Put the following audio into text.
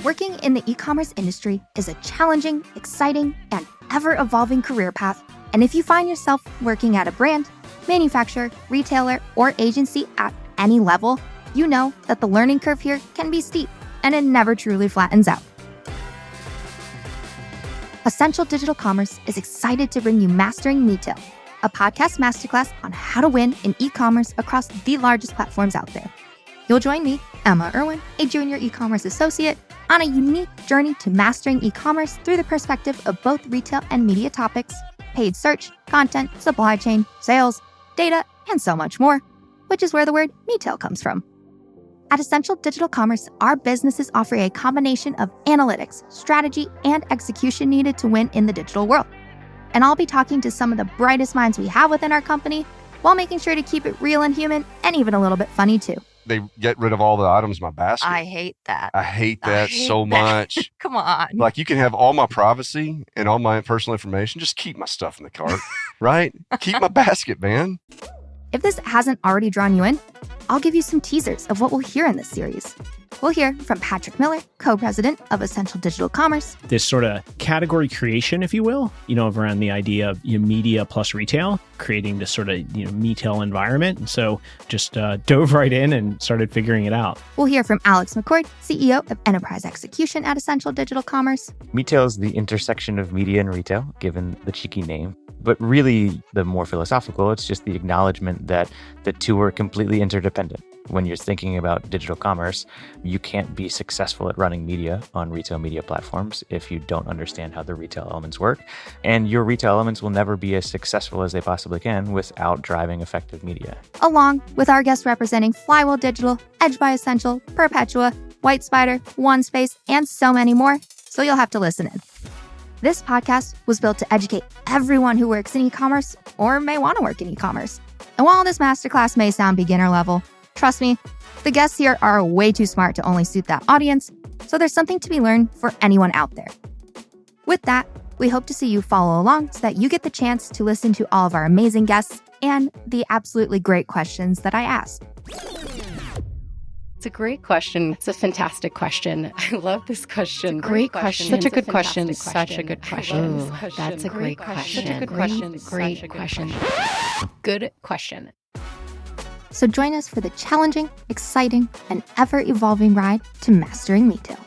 Working in the e-commerce industry is a challenging, exciting, and ever-evolving career path. And if you find yourself working at a brand, manufacturer, retailer, or agency at any level, you know that the learning curve here can be steep and it never truly flattens out. Essential Digital Commerce is excited to bring you Mastering Retail, a podcast masterclass on how to win in e-commerce across the largest platforms out there. You'll join me, Emma Irwin, a junior e-commerce associate, on a unique journey to mastering e-commerce through the perspective of both retail and media topics, paid search, content, supply chain, sales, data, and so much more, which is where the word retail comes from. At Essential Digital Commerce, our businesses offer a combination of analytics, strategy, and execution needed to win in the digital world. And I'll be talking to some of the brightest minds we have within our company while making sure to keep it real and human and even a little bit funny too. They get rid of all the items in my basket. I hate that. I hate that so much. Come on. Like, you can have all my privacy and all my personal information. Just keep my stuff in the cart, right? Keep my basket, man. If this hasn't already drawn you in, I'll give you some teasers of what we'll hear in this series. We'll hear from Patrick Miller, co-president of Essential Digital Commerce. This sort of category creation, if you will, around the idea of media plus retail, creating this sort of retail environment. And so just dove right in and started figuring it out. We'll hear from Alex McCord, CEO of Enterprise Execution at Essential Digital Commerce. Retail is the intersection of media and retail, given the cheeky name. But really, the more philosophical, it's just the acknowledgement that the two are completely interdependent. When you're thinking about digital commerce, you can't be successful at running media on retail media platforms if you don't understand how the retail elements work. And your retail elements will never be as successful as they possibly can without driving effective media. Along with our guests representing Flywheel Digital, Edge by Essential, Perpetua, White Spider, OneSpace, and so many more. So you'll have to listen in. This podcast was built to educate everyone who works in e-commerce or may want to work in e-commerce. And while this masterclass may sound beginner level, trust me, the guests here are way too smart to only suit that audience, so there's something to be learned for anyone out there. With that, we hope to see you follow along so that you get the chance to listen to all of our amazing guests and the absolutely great questions that I asked. It's a great question. It's a fantastic question. I love this question. Great question. Such a good question. Such a good question. Ooh, that's a great question. Such a good question. Great question. Good question. So join us for the challenging, exciting, and ever-evolving ride to Mastering Retail.